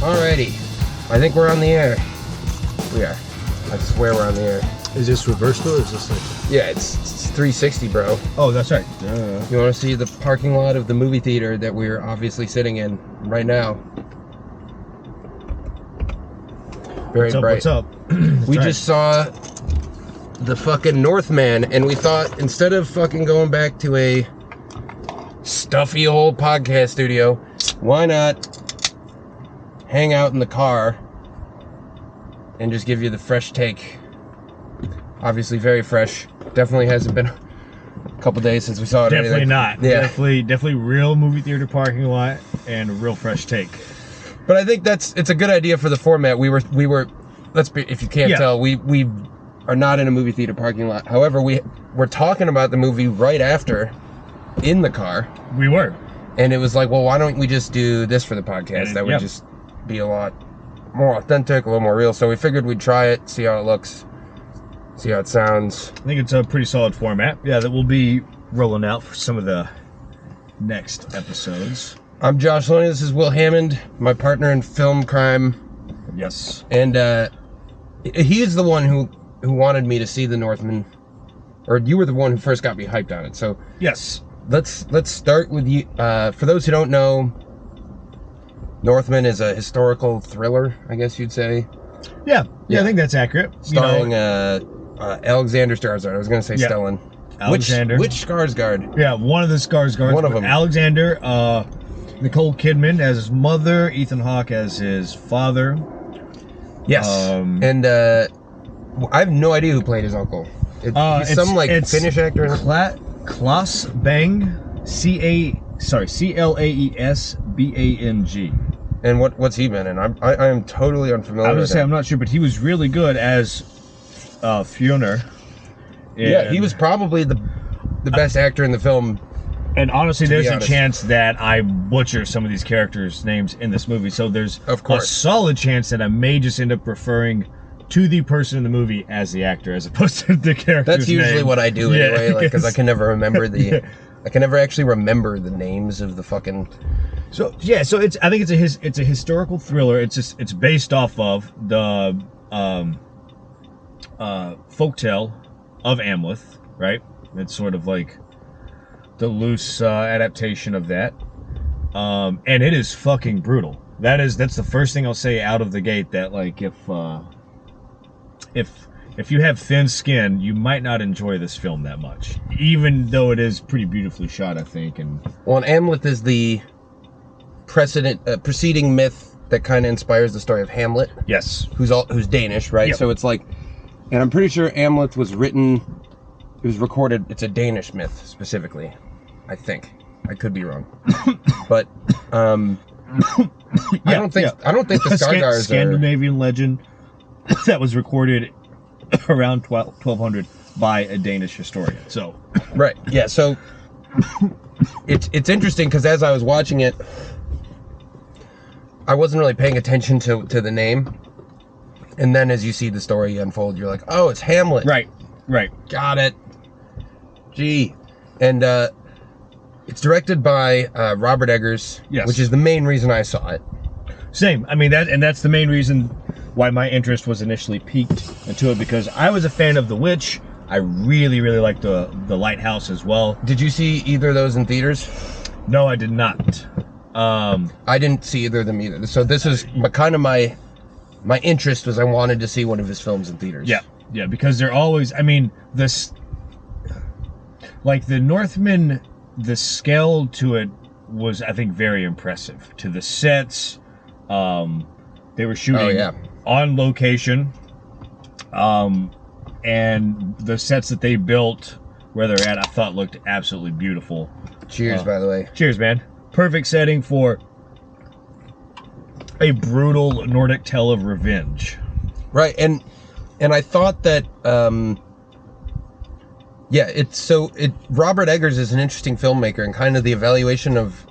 Alrighty. I think we're on the air. We are. I swear we're on the air. Is this reversed or is this like... Yeah, it's 360, bro. Oh, that's right. You want to see the parking lot of the movie theater that we're obviously sitting in right now? Very bright. What's up? We just saw the fucking Northman, and we thought instead of fucking going back to a stuffy old podcast studio, why not hang out in the car and just give you the fresh take. Obviously very fresh. Definitely hasn't been a couple days since we saw it. Definitely not. Yeah. Definitely real movie theater parking lot and a real fresh take. But I think it's a good idea for the format. We were let's be, if you can't tell, we are not in a movie theater parking lot. However, we're talking about the movie right after in the car. We were. And it was like, well, why don't we just do this for the podcast? That would just be a lot more authentic, a little more real. So we figured we'd try it, see how it looks, see how it sounds. I think it's a pretty solid format. Yeah, that will be rolling out for some of the next episodes. I'm Josh Loney. This is Will Hammond, my partner in film crime. Yes. And he is the one who wanted me to see the Northman, or you were the one who first got me hyped on it. So yes, let's start with you. For those who don't know, Northman is a historical thriller, I guess you'd say. Yeah, I think that's accurate. Starring Alexander Skarsgaard. I was going to say Stellan. Alexander. Which Skarsgaard? Yeah, one of the Skarsgårds. One of them. Alexander, Nicole Kidman as his mother, Ethan Hawke as his father. Yes. And I have no idea who played his uncle. He's some Finnish actor. Klaus Bang, C-L-A-E-S-B-A-N-G. And what's he been in? I am totally unfamiliar. I would say I'm not sure, but he was really good as Fjolnir. Yeah, he was probably the best actor in the film. And honestly, there's a chance that I butcher some of these characters' names in this movie. So there's a solid chance that I may just end up referring to the person in the movie as the actor, as opposed to the character's That's usually name. what I do anyway, because I can never remember I can never actually remember the names of the fucking. So yeah, so I think it's a historical thriller. It's based off of the folktale of Amleth, right? It's sort of like the loose adaptation of that, and it is fucking brutal. That's the first thing I'll say out of the gate. That like if you have thin skin, you might not enjoy this film that much, even though it is pretty beautifully shot, I think. And Amleth is the preceding myth that kind of inspires the story of Hamlet. Yes, who's Danish, right? Yep. So it's like, and I'm pretty sure Amleth was written. It was recorded. It's a Danish myth specifically, I think. I could be wrong, but I don't think the Skarsgårds Scandinavian legend that was recorded around 1200 by a Danish historian. So right, yeah. So it's interesting because as I was watching it, I wasn't really paying attention to the name, and then as you see the story unfold, you're like, oh, it's Hamlet. Right. Got it. Gee. And it's directed by Robert Eggers, which is the main reason I saw it. Same. I mean, that's the main reason why my interest was initially piqued into it, because I was a fan of The Witch. I really, really liked the Lighthouse as well. Did you see either of those in theaters? No, I did not. I didn't see either of them either. So this is kind of my interest was I wanted to see one of his films in theaters. Yeah, because they're always, I mean, this, like the Northman, the scale to it was, I think, very impressive. To the sets, they were shooting on location, and the sets that they built where they're at, I thought looked absolutely beautiful. Cheers, by the way. Cheers, man. Perfect setting for a brutal Nordic tale of revenge. Right, and I thought that, Robert Eggers is an interesting filmmaker, and kind of the evaluation of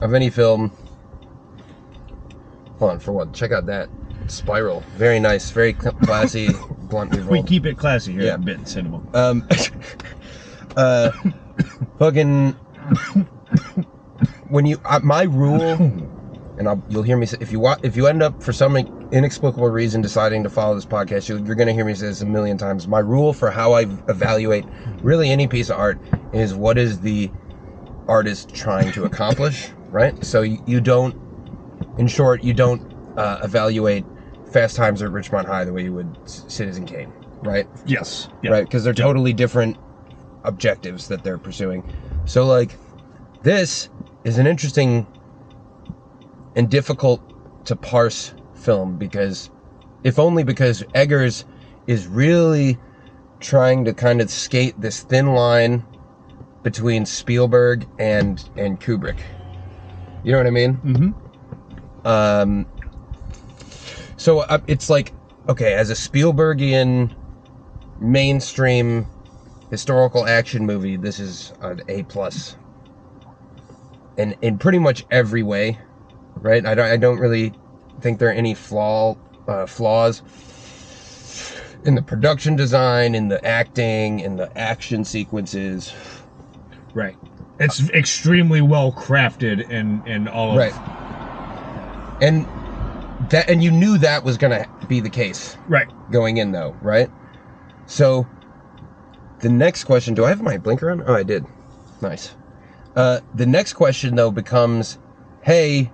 any film. Hold on, for one, check out that spiral. Very nice, very classy, bluntly rolled. We keep it classy here at Bit Cinema. Fucking, when you, my rule you'll hear me say, if you end up for some inexplicable reason deciding to follow this podcast, you're going to hear me say this a million times. My rule for how I evaluate really any piece of art is what is the artist trying to accomplish, right? So you don't, in short, you don't evaluate Fast Times at Richmond High the way you would Citizen Kane, right? Yes. Yeah. Right, because they're totally different objectives that they're pursuing. So like, this is an interesting and difficult to parse film, because if only because Eggers is really trying to kind of skate this thin line between Spielberg and Kubrick. You know what I mean? Mm-hmm. So it's like, okay, as a Spielbergian mainstream historical action movie, this is an A+. And in pretty much every way, right? I don't really think there are any flaws in the production design, in the acting, in the action sequences. Right. It's extremely well crafted in all of... Right. And you knew that was going to be the case. Right. Going in, though, right? So, the next question... Do I have my blinker on? Oh, I did. Nice. The next question, though, becomes, hey,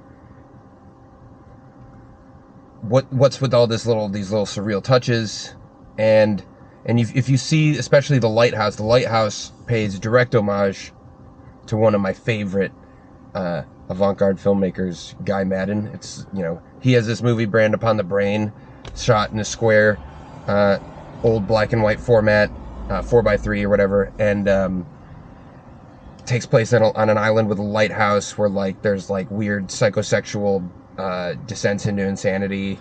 what's with all these little surreal touches? And if you see, especially the lighthouse pays direct homage to one of my favorite avant-garde filmmakers, Guy Maddin. It's, he has this movie, Brand Upon the Brain, shot in a square, old black and white format, 4x3 or whatever, and takes place on an island with a lighthouse where there's weird psychosexual descents into insanity,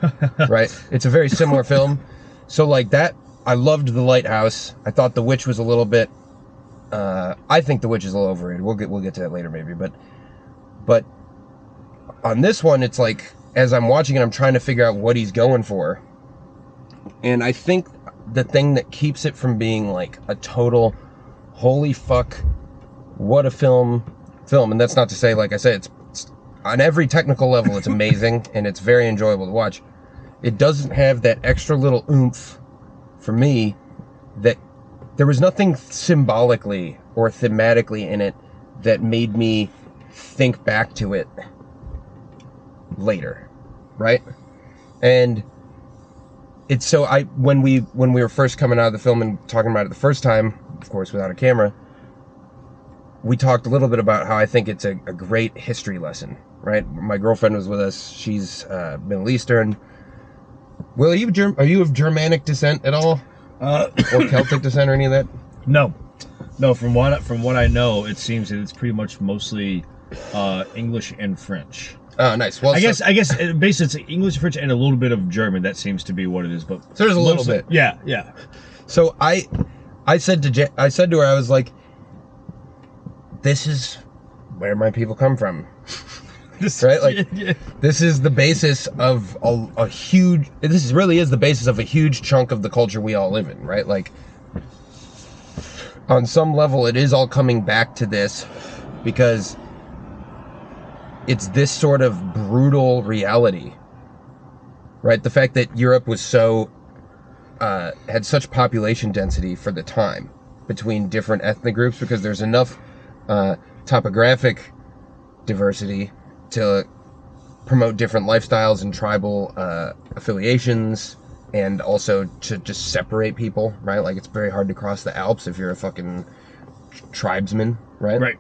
right? It's a very similar film. So that, I loved The Lighthouse. I thought The Witch was a little bit, I think The Witch is a little overrated. We'll get to that later maybe, but on this one, it's as I'm watching it, I'm trying to figure out what he's going for. And I think the thing that keeps it from being a total holy fuck, what a film, and that's not to say, like I said, it's on every technical level, it's amazing, and it's very enjoyable to watch. It doesn't have that extra little oomph, for me, that there was nothing symbolically or thematically in it that made me think back to it later, right? And it's so, when we were first coming out of the film and talking about it the first time, of course without a camera, we talked a little bit about how I think it's a great history lesson, right? My girlfriend was with us. She's Middle Eastern. Will, are you of Germanic descent at all? Or Celtic descent or any of that? No. From what I know, it seems that it's pretty much mostly English and French. Oh, nice. Well, I guess basically it's English, French, and a little bit of German. That seems to be what it is. But so there's a little bit. Yeah. So I said to her, I was like, this is where my people come from. Right? This is the basis of a huge... This really is the basis of a huge chunk of the culture we all live in, right? On some level, it is all coming back to this because it's this sort of brutal reality, right? The fact that Europe was so... had such population density for the time between different ethnic groups, because there's enough topographic diversity to promote different lifestyles and tribal affiliations, and also to just separate people, right? It's very hard to cross the Alps if you're a fucking tribesman, right? Right.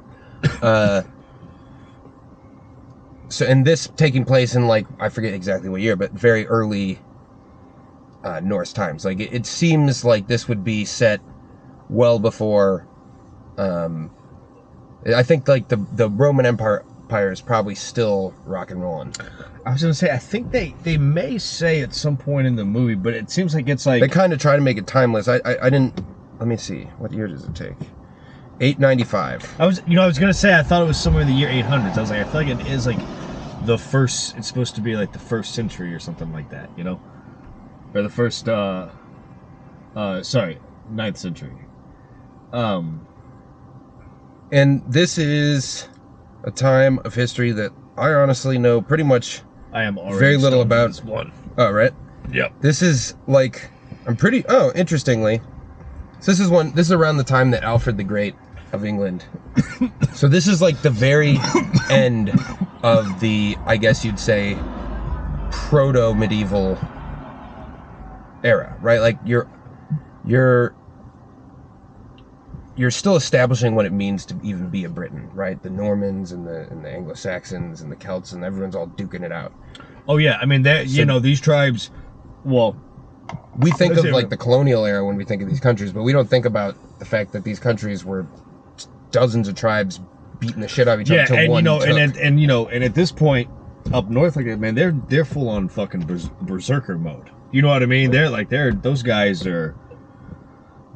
So, and this taking place in I forget exactly what year, but very early Norse times. It seems like this would be set well before. I think the Roman Empire is probably still rock and rolling. I was gonna say, I think they may say at some point in the movie, but it seems like it's they kind of try to make it timeless. I didn't. Let me see. What year does it take? 895. I was gonna say, I thought it was somewhere in the year 800s. I was like, I feel like it is the first. It's supposed to be the first century or something like that, or the first. Sorry, 9th century. And this is a time of history that I honestly know pretty much I am already very little stoned for about this one. Oh, right. Yep. This is like interestingly, so this is around the time that Alfred the Great of England. So this is like the very end of the, I guess you'd say, proto-medieval era, right? Like you're still establishing what it means to even be a Briton, right? The Normans and the Anglo-Saxons and the Celts, and everyone's all duking it out. Oh yeah, I mean that, you know, these tribes, well, we think of like the colonial era when we think of these countries, but we don't think about the fact that these countries were dozens of tribes beating the shit out of each other until one took. And at this point up north, like, man, they're full on fucking berserker mode. You know what I mean? Those guys are.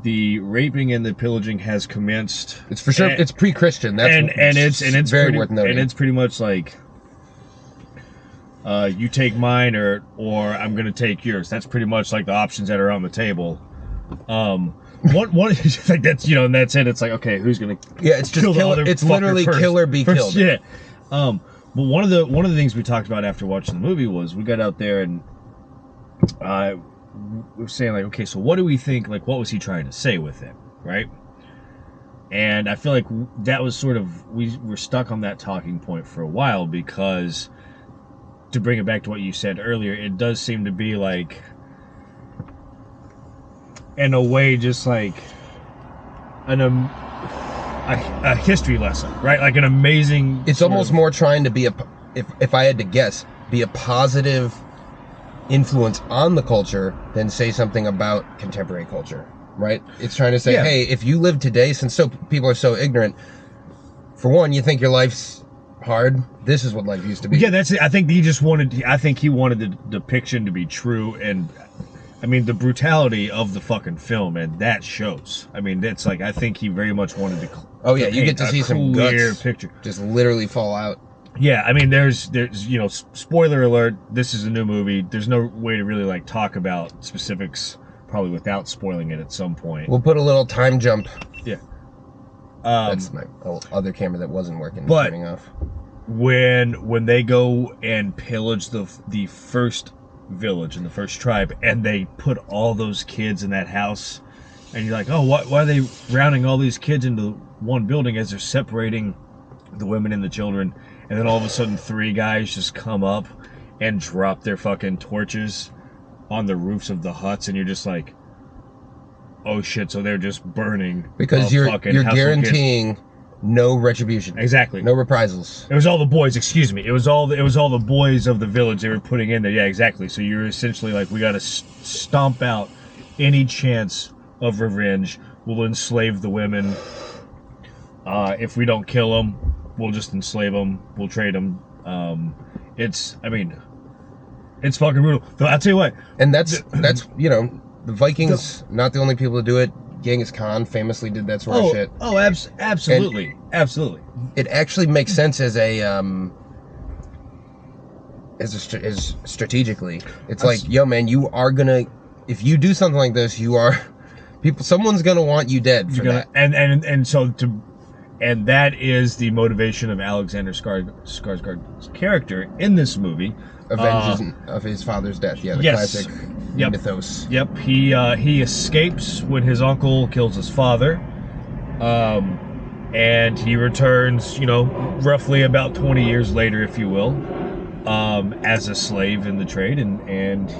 The raping and the pillaging has commenced. It's for sure. It's pre-Christian. It's very pretty, worth noting. And it's pretty much like, you take mine or I'm gonna take yours. That's pretty much like the options that are on the table. One like that's, you know, and that's it. It's like, okay, who's gonna? Yeah, it's just kill. It's literally kill or be killed. Yeah. But one of the things we talked about after watching the movie was we got out there and we were saying like, okay, so what do we think? Like, what was he trying to say with it, right? And I feel like that was sort of, we were stuck on that talking point for a while because, to bring it back to what you said earlier, it does seem to be like, in a way, just like a history lesson, right? Like an amazing. It's almost more trying to be if I had to guess, be a positive influence on the culture than say something about contemporary culture, right? It's trying to say, hey, if you live today, since people are so ignorant, for one, you think your life's hard, this is what life used to be. Yeah, that's it. I think he wanted the depiction to be true, and I mean the brutality of the fucking film, and that shows. I mean, it's like, I think he very much wanted to. Oh yeah, you get to see some guts picture just literally fall out. Yeah, I mean, there's you know, spoiler alert, this is a new movie. There's no way to really like talk about specifics probably without spoiling it at some point. We'll put a little time jump. Yeah. That's my other camera that wasn't working, but turning off. When they go and pillage the first village and the first tribe, and they put all those kids in that house, and you're like, oh, why are they rounding all these kids into one building as they're separating the women and the children? And then all of a sudden 3 guys just come up and drop their fucking torches on the roofs of the huts, and you're just like, oh shit, so they're just burning. Because you're guaranteeing no retribution. Exactly. No reprisals. It was all the boys, excuse me. It was all the boys of the village they were putting in there. Yeah, exactly. So you're essentially like, we gotta stomp out any chance of revenge. We'll enslave the women. If we don't kill them, we'll just enslave them. We'll trade them. It's fucking brutal. But I'll tell you what. And that's you know, the Vikings not the only people to do it. Genghis Khan famously did that sort of shit. Oh, absolutely, and absolutely. It actually makes sense as strategically. It's like, yo, man, you are gonna, if you do something like this, someone's gonna want you dead for that. And that is the motivation of Alexander Skarsgård's character in this movie. Avengers of his father's death. Yeah, the classic mythos. Yep. He escapes when his uncle kills his father. And he returns, you know, roughly about 20 years later, if you will, as a slave in the trade, and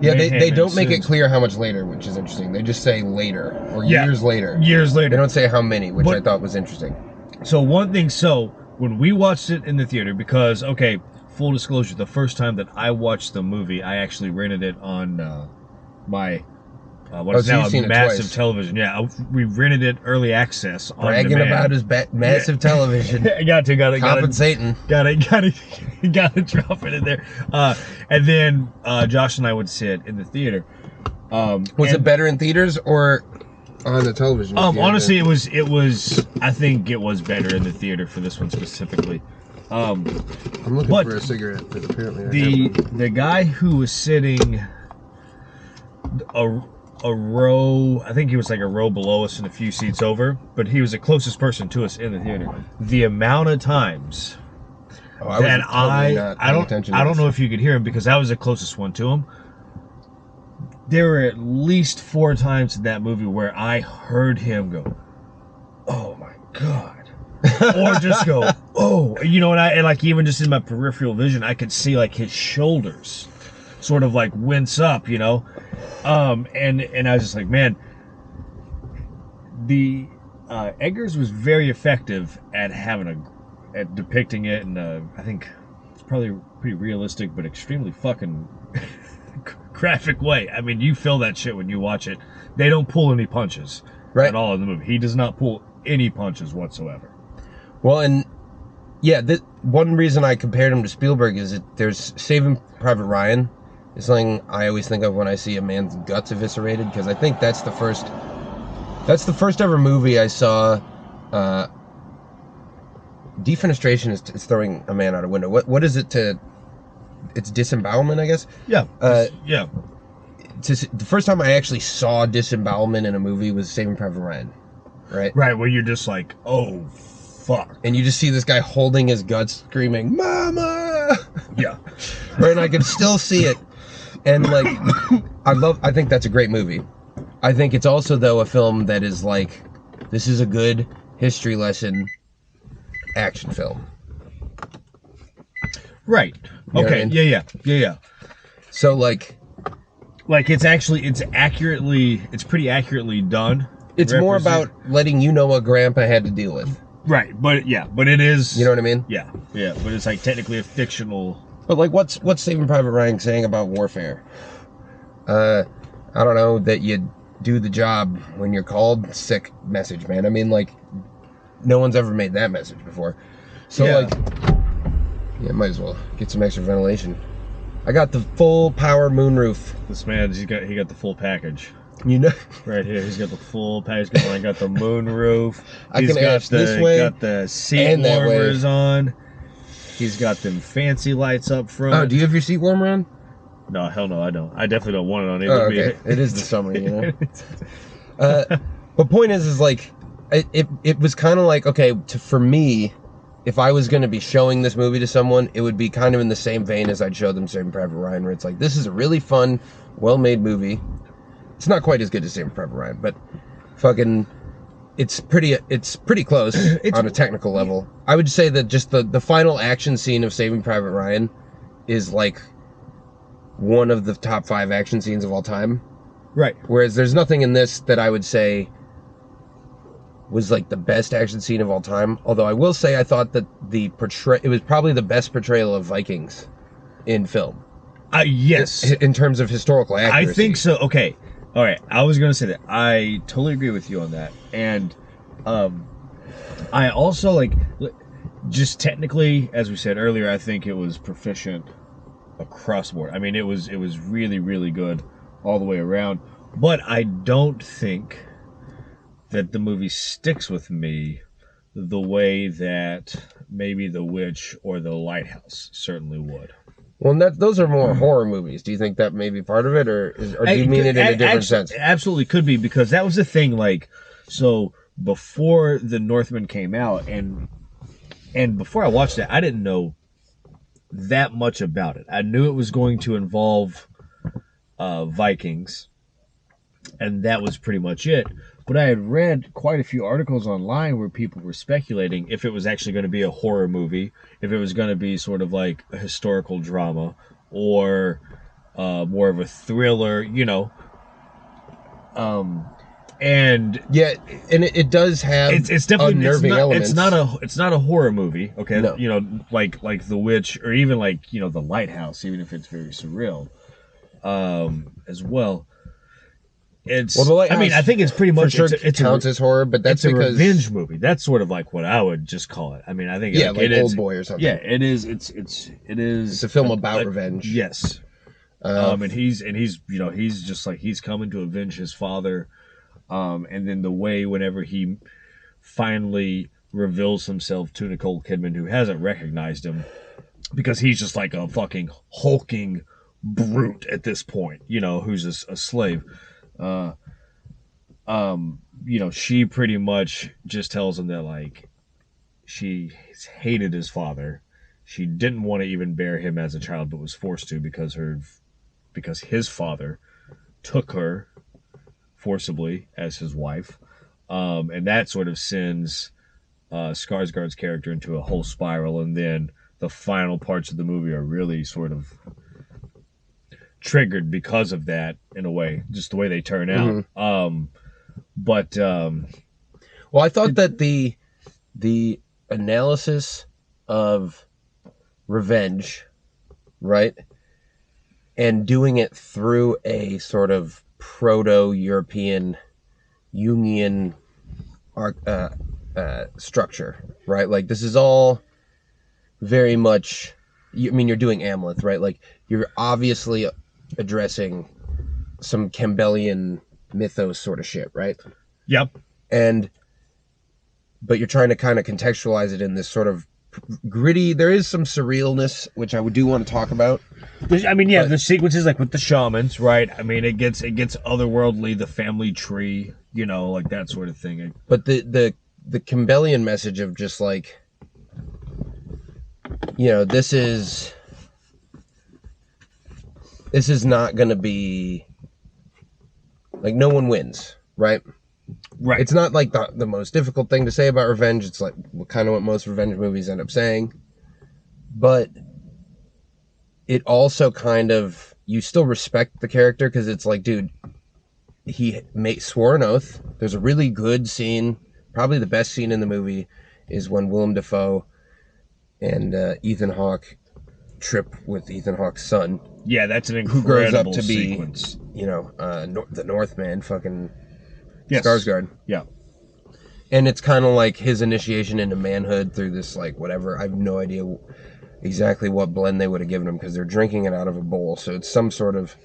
yeah, they don't make it clear how much later, which is interesting. They just say later, or years later. Years later. They don't say how many, which I thought was interesting. So one thing, when we watched it in the theater, because, okay, full disclosure, the first time that I watched the movie, I actually rented it on my what is now a massive television. Yeah, we rented it early access on bragging demand. about his massive television. got to compensating. Got to drop it in there. And then Josh and I would sit in the theater. Was it better in theaters or on the television? Honestly, it was. I think it was better in the theater for this one specifically. I'm looking for a cigarette, but apparently the guy who was sitting a row, I think he was like a row below us and a few seats over, but he was the closest person to us in the theater. The amount of times I was totally not paying attention to I don't this. know if you could hear him because I was the closest one to him. There were at least 4 times in that movie where I heard him go, "Oh my god," or just go, "Oh," you know. And like even just in my peripheral vision, I could see like his shoulders sort of like wince up, you know. And I was just like, man, the Eggers was very effective at at depicting it, and I think it's probably pretty realistic, but extremely fucking graphic way. I mean, you feel that shit when you watch it. They don't pull any punches at all in the movie. He does not pull any punches whatsoever. Well, and yeah, one reason I compared him to Spielberg is that there's Saving Private Ryan is something I always think of when I see a man's guts eviscerated, because I think that's the first ever movie I saw. Defenestration is throwing a man out a window. What is it to? It's disembowelment, I guess. Yeah. Yeah. The first time I actually saw disembowelment in a movie was Saving Private Ryan, right? Right, where you're just like, oh, fuck. And you just see this guy holding his guts, screaming, "Mama!" Yeah. Right, and I can still see it. And like, I think that's a great movie. I think it's also, though, a film that is like, this is a good history lesson action film. Right. You know okay. what I mean? Yeah. So like it's pretty accurately done. It's more about letting you know what Grandpa had to deal with. Right, but it is. You know what I mean? Yeah, but it's like technically a fictional. But like, what's Saving Private Ryan saying about warfare? I don't know, that you do the job when you're called. Sick message, man. I mean, like, no one's ever made that message before. So like, yeah, might as well get some extra ventilation. I got the full power moonroof. This man, he got the full package. You know, right here, he's got the full package. I got the moonroof. I can ash this way. Got the seat warmers on. He's got them fancy lights up front. Oh, do you have your seat warmer on? No, hell no, I don't. I definitely don't want it on. Oh, okay. It is the summer, you know. But point is like, it was kind of like, okay, for me, if I was going to be showing this movie to someone, it would be kind of in the same vein as I'd show them Saving Private Ryan, where it's like, this is a really fun, well-made movie. It's not quite as good as Saving Private Ryan, but fucking, it's pretty close on a technical level. I would say that just the final action scene of Saving Private Ryan is like one of the top 5 action scenes of all time. Right. Whereas there's nothing in this that I would say was like the best action scene of all time. Although I will say I thought that it was probably the best portrayal of Vikings in film. Yes. In terms of historical accuracy. I think so. Okay. All right. I was going to say that. I totally agree with you on that. And I also like, just technically, as we said earlier, I think it was proficient across the board. I mean, it was really, really good all the way around. But I don't think that the movie sticks with me the way that maybe The Witch or The Lighthouse certainly would. Well, those are more horror movies. Do you think that may be part of it, or do you mean it in a different sense? Absolutely could be, because that was the thing. Like, so before the Northman came out, and before I watched it, I didn't know that much about it. I knew it was going to involve Vikings, and that was pretty much it. But I had read quite a few articles online where people were speculating if it was actually going to be a horror movie, if it was going to be sort of like a historical drama, or more of a thriller, you know. And yeah, and it does have it's definitely unnerving elements. It's not a horror movie, okay? No. You know, like The Witch, or even like, you know, The Lighthouse, even if it's very surreal, as well. It's. Well, The Lighthouse, I mean, I think it's pretty much for sure it counts as horror, but that's it's because a revenge movie. That's sort of like what I would just call it. I mean, I think like Old Boy or something. Yeah, it is. It is. It's a film about revenge. Yes. And he's you know, he's just like, he's coming to avenge his father, and then the way whenever he finally reveals himself to Nicole Kidman, who hasn't recognized him, because he's just like a fucking hulking brute at this point, you know, who's a slave. You know, she pretty much just tells him that, like, she hated his father, She didn't want to even bear him as a child, but was forced to because his father took her forcibly as his wife, and that sort of sends Skarsgård's character into a whole spiral, and then the final parts of the movie are really sort of triggered because of that, in a way, just the way they turn out. Well, I thought that the analysis of revenge, right, and doing it through a sort of proto-European Jungian structure, right? Like, this is all very much, I mean, you're doing Amleth, right? Like, you're obviously addressing some Campbellian mythos sort of shit, right? Yep. But you're trying to kind of contextualize it in this sort of gritty, there is some surrealness, which I do want to talk about. The sequences, like with the shamans, right? I mean, it gets otherworldly, the family tree, like that sort of thing. But the Campbellian message of just like, this is not going to be, like, no one wins, right? Right. It's not like the most difficult thing to say about revenge. It's like kind of what most revenge movies end up saying. But it also kind of, you still respect the character because it's like, dude, he swore an oath. There's a really good scene, probably the best scene in the movie, is when Willem Dafoe and Ethan Hawke trip with Ethan Hawke's son. Yeah, that's an incredible who grows up to sequence. Be, the Northman, fucking yes. Skarsgård. Yeah. And it's kind of like his initiation into manhood through this, like, whatever. I have no idea exactly what blend they would have given him because they're drinking it out of a bowl. So it's some sort of,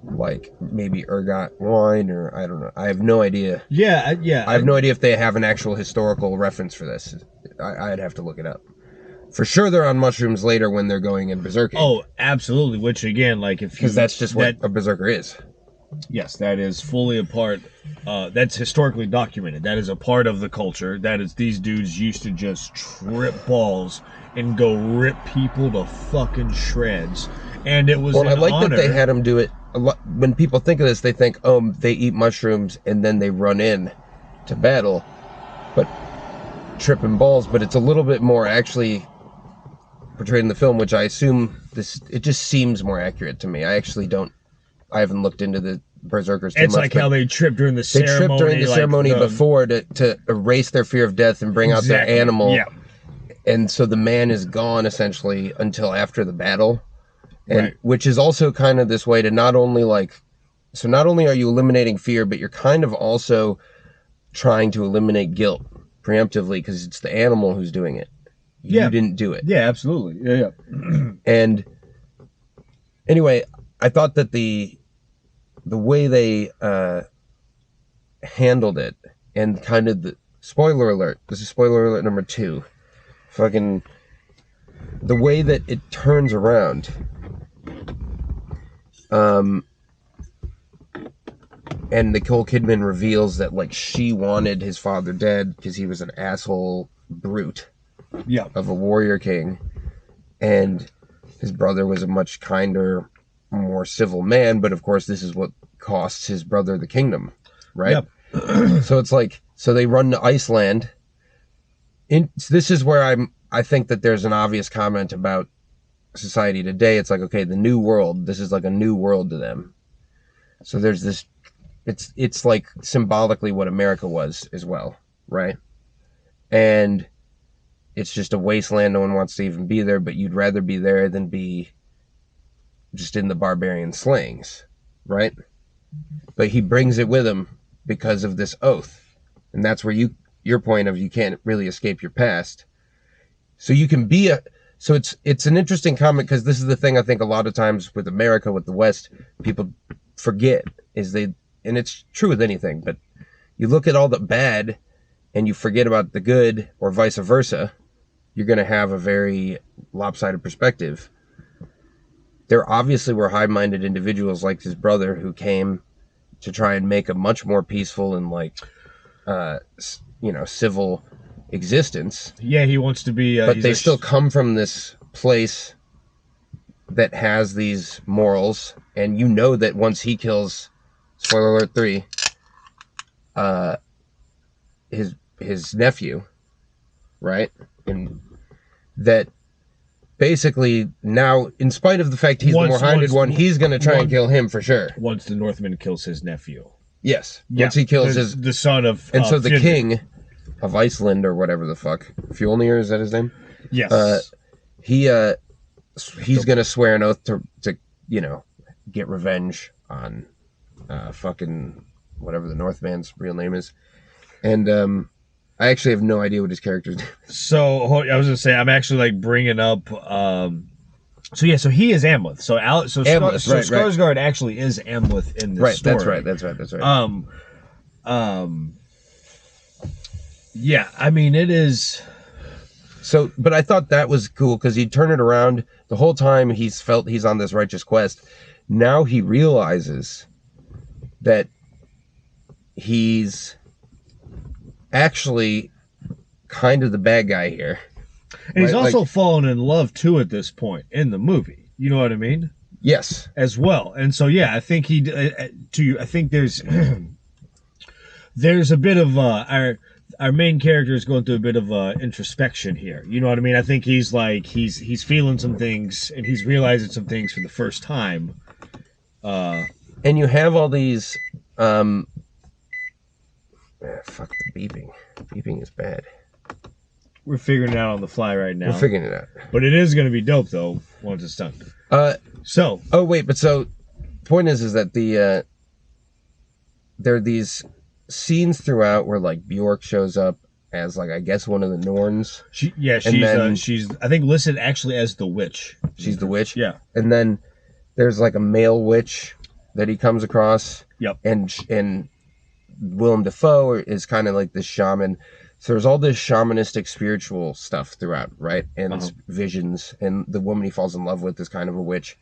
like, maybe ergot wine, or I don't know. I have no idea. Yeah. I have no idea if they have an actual historical reference for this. I'd have to look it up. For sure they're on mushrooms later when they're going in berserking. Oh, absolutely. Which, again, like, if you... Because that's just what a berserker is. Yes, that is fully a part. That's historically documented. That is a part of the culture. That is, these dudes used to just trip balls and go rip people to fucking shreds. And it was I like honor. that they had them do it. A lot. When people think of this, they think, oh, they eat mushrooms and then they run in to battle. But tripping balls. But it's a little bit more actually portrayed in the film, which I assume it just seems more accurate to me. I haven't looked into the berserkers too much. It's like how they trip during the ceremony. They trip during the ceremony before to erase their fear of death and bring out their animal. Yeah. And so the man is gone essentially until after the battle. And right. Which is also kind of this way to not only are you eliminating fear, but you're kind of also trying to eliminate guilt preemptively because it's the animal who's doing it. You didn't do it. Yeah, absolutely. Yeah. And anyway, I thought that the way they handled it, and kind of the spoiler alert. This is spoiler alert number 2. Fucking the way that it turns around. And Nicole Kidman reveals that, like, she wanted his father dead because he was an asshole brute. Yeah. Of a warrior king, and his brother was a much kinder, more civil man, but of course this is what costs his brother the kingdom, right? Yep. So it's like, so they run to Iceland. This is where I think that there's an obvious comment about society today. It's like, okay, the new world, this is like a new world to them. So there's this, it's like symbolically what America was as well, right? And it's just a wasteland. No one wants to even be there, but you'd rather be there than be just in the barbarian slayings, right? But he brings it with him because of this oath. And that's where your point of you can't really escape your past. So you can be so it's an interesting comment because this is the thing I think a lot of times with America, with the West, people forget and it's true with anything, but you look at all the bad and you forget about the good, or vice versa, you're going to have a very lopsided perspective. There obviously were high-minded individuals like his brother who came to try and make a much more peaceful and, like, civil existence. Yeah, he wants to be... but they still come from this place that has these morals, and you know that once he kills, spoiler alert 3, his nephew, right? And that basically now, in spite of the fact he's the more haunted one, he's going to try and kill him for sure. Once the Northman kills his nephew. Yes. Once he kills the son of... And so the king of Iceland, or whatever the fuck, Fjolnir, is that his name? Yes. He's going to swear an oath to, you know, get revenge on fucking whatever the Northman's real name is. And I actually have no idea what his character's name is. So I was gonna say, I'm actually like bringing up. So he is Amleth. So Skarsgård actually is Amleth in this story. That's right. Yeah, I mean it is. So, but I thought that was cool because he'd turn it around the whole time. He's felt he's on this righteous quest. Now he realizes that he's actually kind of the bad guy here. And he's also fallen in love too at this point in the movie. You know what I mean? Yes. As well. And so yeah, I think I think there's there's a bit of our main character is going through a bit of introspection here. You know what I mean? I think he's like he's feeling some things and he's realizing some things for the first time. And you have all these fuck the beeping. Beeping is bad. We're figuring it out on the fly right now. We're figuring it out. But it is going to be dope, though, once it's done. Oh, wait, but so... point is that there are these scenes throughout where, like, Bjork shows up as, like, I guess one of the Norns. She's I think, listed actually as the witch. She's the witch? Yeah. And then there's, like, a male witch that he comes across. Yep. And Willem Dafoe is kind of like this shaman. So there's all this shamanistic spiritual stuff throughout, right? And visions. And the woman he falls in love with is kind of a witch.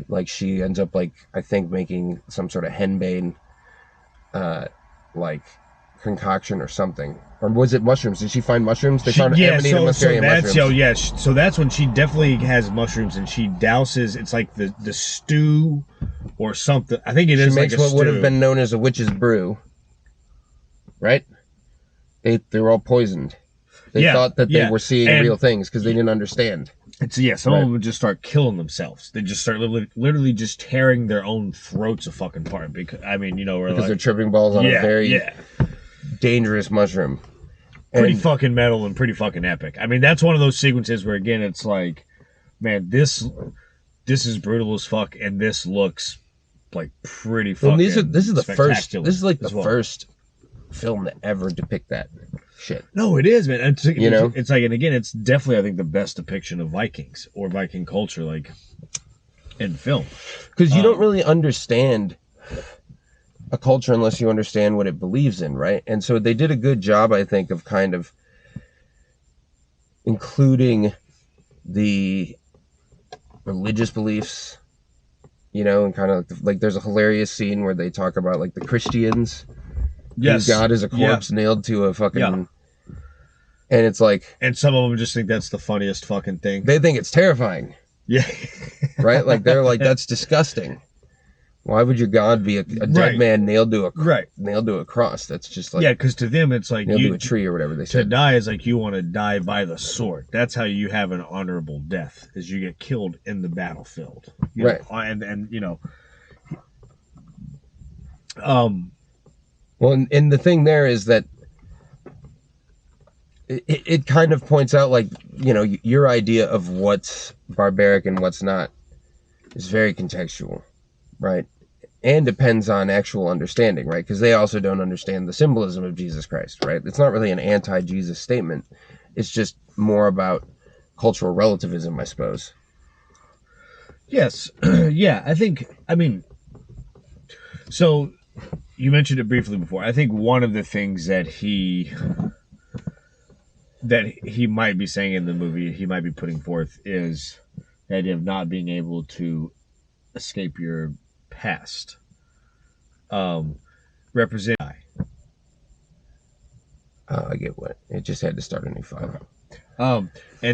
Like, she ends up, like, I think making some sort of henbane, like, concoction or something. Or was it mushrooms? Did she find mushrooms? They found amanita muscaria mushrooms. So that's when she definitely has mushrooms and she douses, it's like the stew or something. I think it is like a stew. She makes what would have been known as a witch's brew. Right? They were all poisoned. They thought that they were seeing real things because they didn't understand. Some of them would just start killing themselves. They just start literally just tearing their own throats a fucking part. Because they're tripping balls on a very dangerous mushroom. Pretty fucking metal and pretty fucking epic. I mean, that's one of those sequences where, again, it's like, man, this is brutal as fuck, and this looks like pretty fucking this is the first. This is like the well. first film to ever depict that shit. No, it is, man. It's like, and again, it's definitely, I think, the best depiction of Vikings or Viking culture, like, in film. Because you don't really understand a culture unless you understand what it believes in, right? And so they did a good job, I think, of kind of including the religious beliefs, and kind of like there's a hilarious scene where they talk about like the Christians. Yes. God is a corpse nailed to a fucking... And it's like... And some of them just think that's the funniest fucking thing. They think it's terrifying. Yeah. Right? Like, they're like, that's disgusting. Why would your God be a dead man nailed to a cross? That's just like... Yeah, because to them, it's like... Nailed to a tree or whatever they said. To die is like you want to die by the sword. That's how you have an honorable death, is you get killed in the battlefield. Right. Well, and the thing there is that it kind of points out, like, your idea of what's barbaric and what's not is very contextual, right? And depends on actual understanding, right? Because they also don't understand the symbolism of Jesus Christ, right? It's not really an anti-Jesus statement. It's just more about cultural relativism, I suppose. Yes. Yeah, so... You mentioned it briefly before. I think one of the things that he might be saying in the movie, he might be putting forth, is the idea of not being able to escape your past. Represent. I get what. It just had to start a new file. And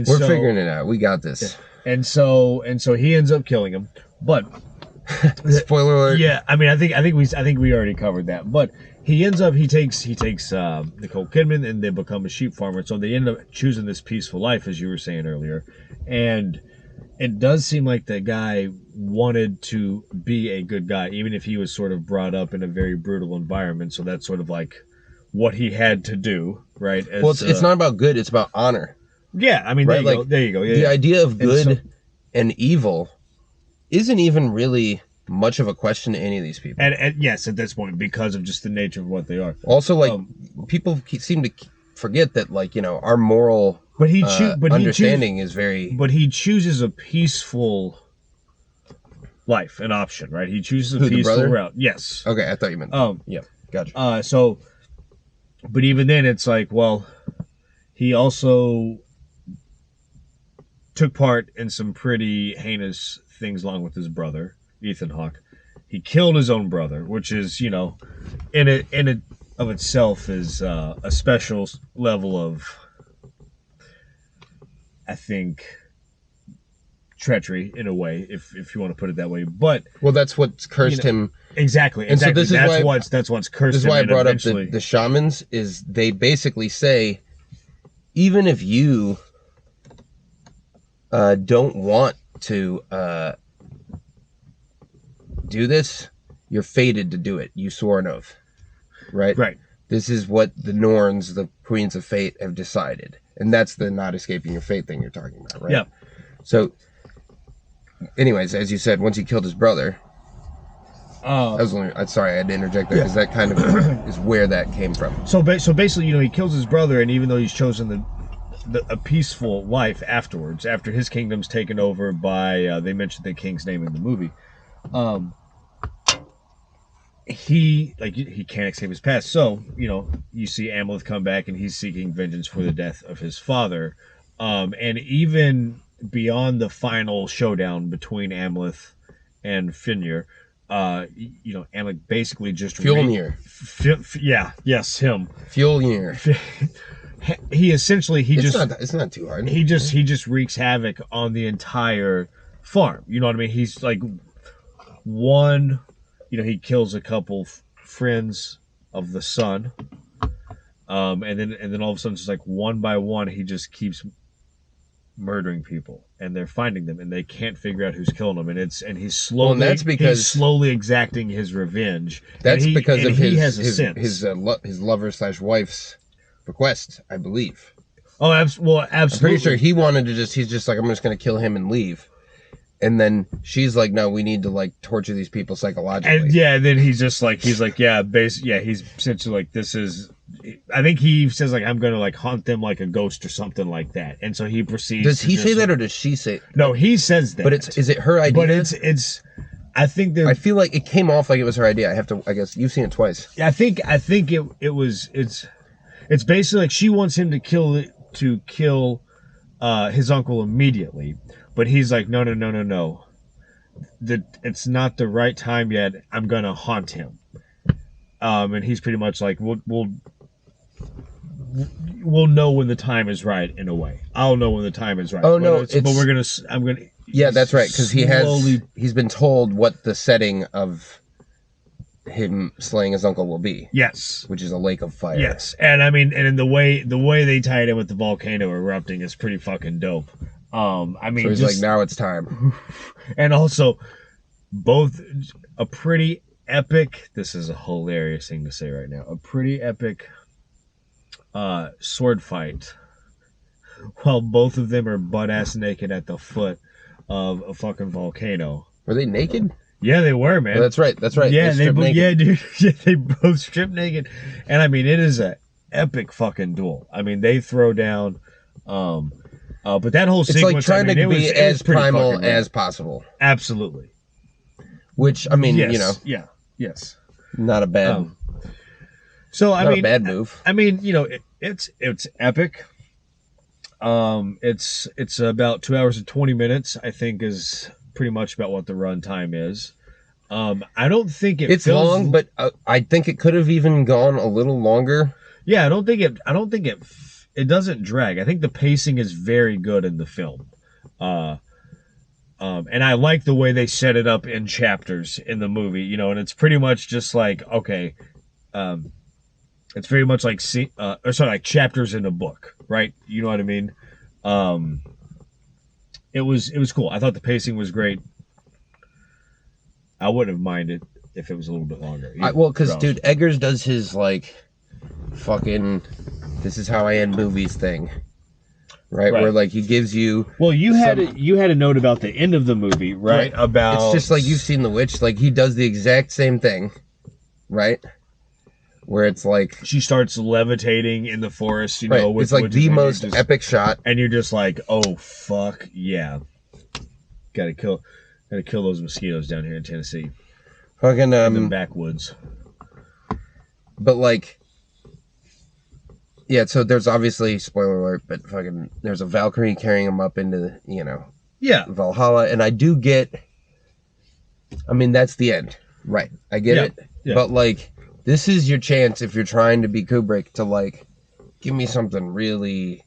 we're figuring it out. We got this. And so he ends up killing him. But spoiler alert. yeah, I mean, I think we already covered that. But he takes Nicole Kidman, and they become a sheep farmer. So they end up choosing this peaceful life, as you were saying earlier. And it does seem like the guy wanted to be a good guy, even if he was sort of brought up in a very brutal environment. So that's sort of like what he had to do, right? As, Well, it's not about good; it's about honor. Yeah, I mean, right? There you go. Yeah, the yeah. idea of good and evil isn't even really much of a question to any of these people. And yes, at this point, because of just the nature of what they are. Also, like people seem to forget that, like, you know, our moral understanding is very. But he chooses a peaceful life, an option, right? He chooses a peaceful route. Yes. Okay, I thought you meant. Yeah, gotcha. But even then, it's like, well, he also took part in some pretty heinous things along with his brother, Ethan Hawke. He killed his own brother, which is, you know, in it of itself is a special level of, I think, treachery in a way, if you want to put it that way. But well, that's what's cursed him. Exactly. And so this is that's what's cursed him. This is why I brought up the shamans. Is they basically say, even if you don't want to do this, you're fated to do it. You swore an oath, right? Right. This is what the Norns, the Queens of Fate, have decided, and that's the not escaping your fate thing you're talking about, right? Yeah. So, anyways, as you said, once he killed his brother, that was only. Sorry, I had to interject there because that kind of is where that came from. So basically, you know, he kills his brother, and even though he's chosen a peaceful life afterwards, after his kingdom's taken over by, they mentioned the king's name in the movie, he can't escape his past. So, you know, you see Amleth come back, and he's seeking vengeance for the death of his father, and even beyond the final showdown between Amleth and Finir, you know, Amleth basically just Fjolnir. Him. Fjolnir. He essentially it's not too hard. He just wreaks havoc on the entire farm. You know what I mean? He's like one, you know, he kills a couple friends of the son, and then all of a sudden, just like one by one, he just keeps murdering people, and they're finding them, and they can't figure out who's killing them, and he's slowly, well, and that's because he's slowly exacting his revenge. That's because of his lover/wife's request, I believe. Oh, absolutely. I'm pretty sure he wanted to he's just like, I'm just going to kill him and leave. And then she's like, no, we need to like torture these people psychologically. And yeah, then he's essentially like, this is, I think he says like, I'm going to like haunt them like a ghost or something like that. And so he proceeds. Does he say that or does she say? No, he says that. But is it her idea? But it's, I think that, I feel like it came off like it was her idea. I guess you've seen it twice. I think it's basically like she wants him to kill his uncle immediately, but he's like, no. It's not the right time yet. I'm gonna haunt him. And he's pretty much like, we'll know when the time is right. In a way, I'll know when the time is right. Oh but no, I'm gonna. Yeah, that's right. Because he's been told what the setting of him slaying his uncle will be. Yes. Which is a lake of fire. Yes. And I mean, and the way they tie it in with the volcano erupting is pretty fucking dope. I mean, so he's like, now it's time. And also, both a pretty epic, this is a hilarious thing to say right now, a pretty epic sword fight while both of them are butt-ass naked at the foot of a fucking volcano. Were they naked? Yeah, they were, man. Oh, that's right. Yeah, dude. Yeah, they both stripped naked. And I mean, it is a epic fucking duel. I mean, they throw down, but that whole sequence, it's like trying to be as primal as possible. Absolutely. Which, I mean, yes. You know. Yeah. Yes. Not a bad. So I not mean, a bad move. I mean, you know, it's epic. It's about 2 hours and 20 minutes. I think is pretty much about what the runtime is. I don't think it's long, but I think it could have even gone a little longer. Yeah, I don't think it doesn't drag. I think the pacing is very good in the film. And I like the way they set it up in chapters in the movie, you know, and it's pretty much just like, okay, it's very much like, like chapters in a book, right? You know what I mean? It was cool. I thought the pacing was great. I wouldn't have minded if it was a little bit longer. Well, because, dude, Eggers does his, like, fucking, this is how I end movies thing. Right? Where, like, he gives you... Well, you had a note about the end of the movie, right? About... It's just like, you've seen The Witch. Like, he does the exact same thing. Right? Where it's like... She starts levitating in the forest, you know. With it's like the most epic shot. And you're just like, oh, fuck, yeah. Gotta kill those mosquitoes down here in Tennessee. Fucking, in the backwoods. But, like... Yeah, so there's obviously, spoiler alert, but fucking, there's a Valkyrie carrying him up into, you know, Valhalla, and I do get, I mean, that's the end, right? I get it, but, like, this is your chance if you're trying to be Kubrick to, like, give me something really,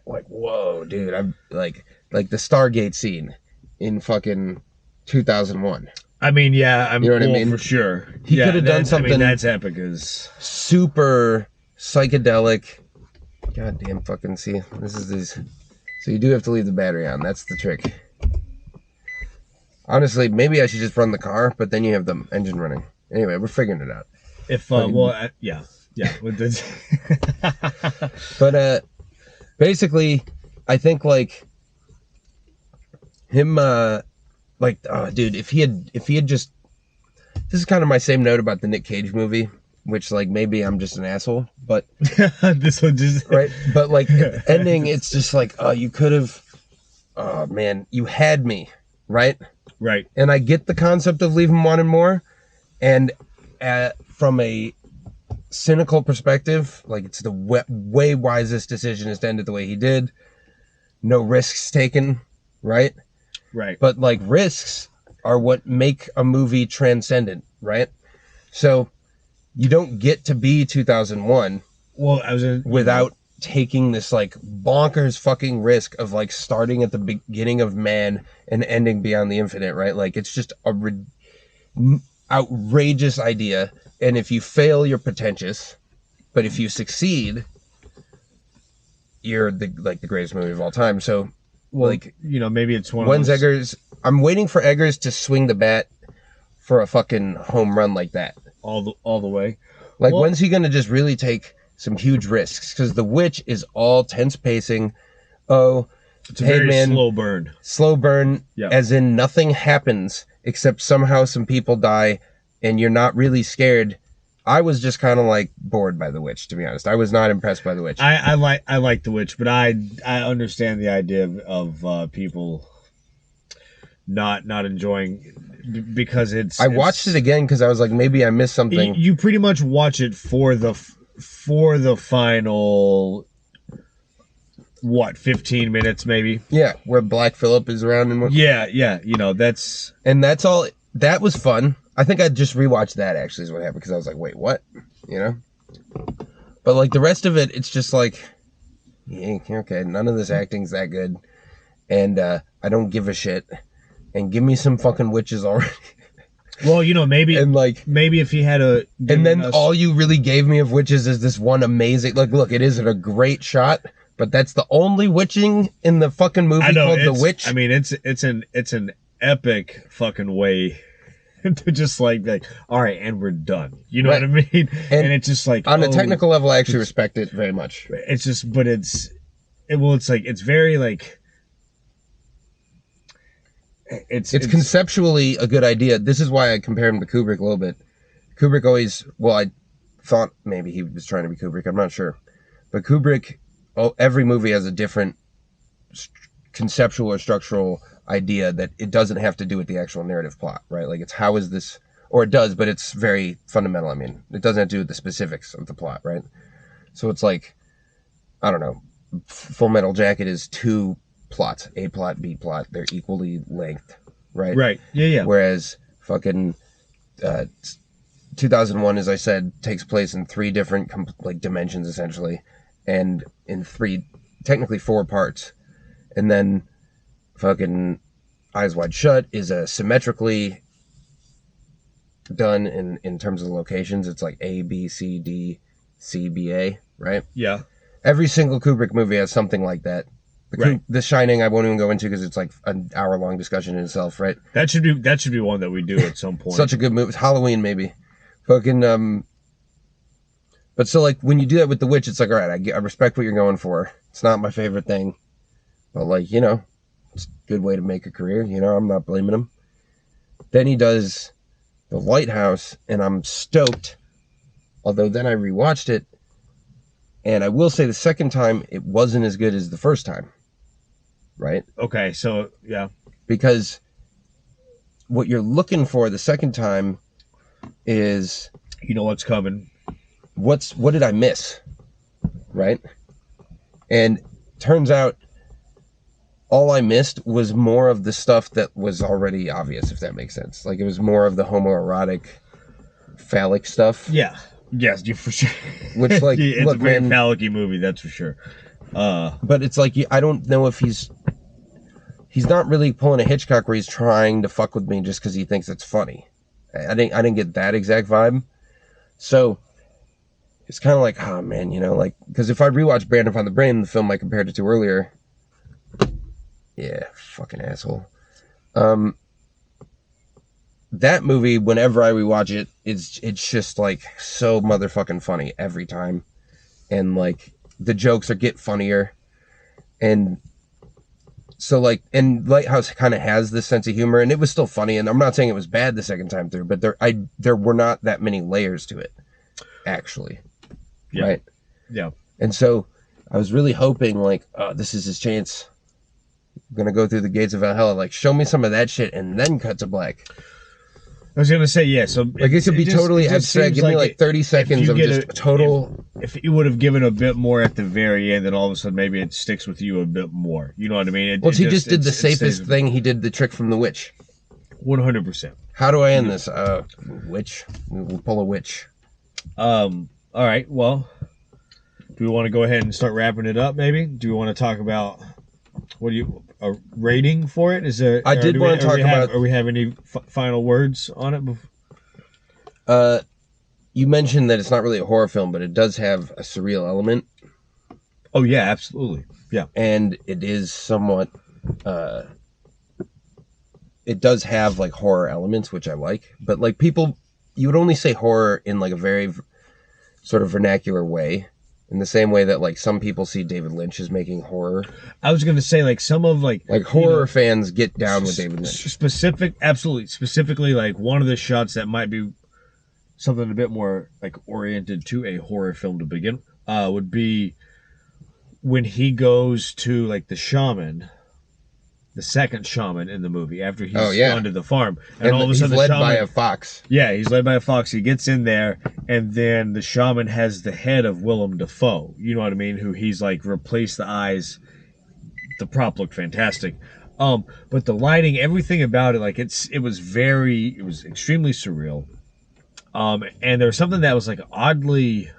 like, whoa, dude, I'm, like the Stargate scene in fucking 2001. I mean, yeah, you know what I mean? For sure. He could have done something. I mean, that's epic as super psychedelic. Goddamn fucking see. This is these. So you do have to leave the battery on. That's the trick. Honestly, maybe I should just run the car, but then you have the engine running. Anyway, we're figuring it out. If yeah. But basically, I think like him, like, dude, if he had just, this is kind of my same note about the Nick Cage movie, which, like, maybe I'm just an asshole, but this one just right. But like ending, it's just like, oh, you could have, oh man, you had me, right? Right. And I get the concept of leave him wanting more, and from a cynical perspective, like, it's the way wisest decision is to end it the way he did. No risks taken, right? Right. But, like, risks are what make a movie transcendent, right? So you don't get to be 2001 without taking this, like, bonkers fucking risk of, like, starting at the beginning of man and ending beyond the infinite, right? Like, it's just a outrageous idea, and if you fail, you're pretentious, but if you succeed, you're the greatest movie of all time. So, well, like, you know, maybe it's one when's of those... Eggers? I'm waiting for Eggers to swing the bat for a fucking home run like that. All the way. Like, when's he gonna just really take some huge risks? Because The Witch is all tense pacing. Oh, it's a very slow burn. Slow burn, as in nothing happens except somehow some people die, and you're not really scared. I was just kind of, like, bored by The Witch, to be honest. I was not impressed by The Witch. I like The Witch, but I understand the idea of people not enjoying, because I watched it again because I was like, maybe I missed something. You pretty much watch it for the final, what, 15 minutes maybe? Yeah, where Black Phillip is around and yeah, you know, that's all. That was fun. I think I just rewatched that, actually, is what happened, because I was like, wait, what? You know? But, like, the rest of it, it's just like, yeah, okay, none of this acting's that good, and I don't give a shit, and give me some fucking witches already. Well, you know, maybe, and, like, maybe if he had and then all you really gave me of witches is this one amazing, like, look, it isn't a great shot, but that's the only witching in the fucking movie called The Witch. I mean, it's an epic fucking way to just like, all right, and we're done. You know what I mean? And it's just like, on a technical level, I actually respect it very much. It's just, but it's like, it's very like, it's conceptually a good idea. This is why I compare him to Kubrick a little bit. Kubrick always, well, I thought maybe he was trying to be Kubrick. I'm not sure. But Kubrick, every movie has a different conceptual or structural idea that it doesn't have to do with the actual narrative plot, right? Like, it's how is this, or it does, but it's very fundamental. I mean, it doesn't have to do with the specifics of the plot, right? So it's like, I don't know, Full Metal Jacket is two plots, A plot, B plot. They're equally length, right? Right. Yeah. Whereas fucking 2001, as I said, takes place in three different like dimensions, essentially, and in technically four parts. And then fucking Eyes Wide Shut is a symmetrically done in terms of the locations. It's like A, B, C, D, C, B, A, right? Yeah. Every single Kubrick movie has something like that. The Shining I won't even go into because it's like an hour-long discussion in itself, right? That should be one that we do at some point. Such a good movie. Halloween, maybe. Fucking, but so, like, when you do that with The Witch, it's like, all right, I respect what you're going for. It's not my favorite thing. But, like, you know, it's a good way to make a career. You know, I'm not blaming him. Then he does The Lighthouse, and I'm stoked. Although then I rewatched it, and I will say the second time, it wasn't as good as the first time. Right? Okay, so, yeah. Because what you're looking for the second time is... You know what's coming. What did I miss? Right? And turns out all I missed was more of the stuff that was already obvious, if that makes sense. Like, it was more of the homoerotic, phallic stuff. Yeah. Yes, for sure. Which, like, it's look, a very man, phallic-y movie, that's for sure. But it's like, I don't know if he's not really pulling a Hitchcock where he's trying to fuck with me just because he thinks it's funny. I didn't get that exact vibe. So it's kind of like, oh man, you know, like, because if I rewatch Brand Upon the Brain, the film I compared it to earlier, yeah, fucking asshole. That movie, whenever I rewatch it, it's just like so motherfucking funny every time, and like the jokes get funnier, and so like, and Lighthouse kind of has this sense of humor, and it was still funny, and I'm not saying it was bad the second time through, but there were not that many layers to it, actually. Yeah. Right? Yeah. And so I was really hoping, like, this is his chance. I'm gonna go through the gates of Valhalla, like, show me some of that shit, and then cut to black. I was gonna say, yeah, so... Like, it could be totally abstract. Give me, like, 30 seconds of just total... If you would have given a bit more at the very end, then all of a sudden maybe it sticks with you a bit more. You know what I mean? Well, he just did the safest thing. He did the trick from The Witch. 100%. How do I end this? Witch? We'll pull a witch. All right, well... Do we want to go ahead and start wrapping it up, maybe? Do we want to talk about... a rating for it? Is there? I did want to talk about... Are we have any final words on it? You mentioned that it's not really a horror film, but it does have a surreal element. Oh, yeah, absolutely. Yeah. And it is somewhat... it does have, like, horror elements, which I like. But, like, people... You would only say horror in, like, a very sort of vernacular way. In the same way that, like, some people see David Lynch as making horror. I was going to say, like, some of, like horror fans get down with David Lynch. Absolutely. Specifically, like, one of the shots that might be something a bit more, like, oriented to a horror film to begin would be when he goes to, like, the shaman, the second shaman in the movie, after he's gone to the farm. And all of a sudden he's led by a fox. Yeah, he's led by a fox. He gets in there, and then the shaman has the head of Willem Dafoe. You know what I mean? Who he's, like, replaced the eyes. The prop looked fantastic. But the lighting, everything about it, like, it was extremely surreal. And there was something that was, like, oddly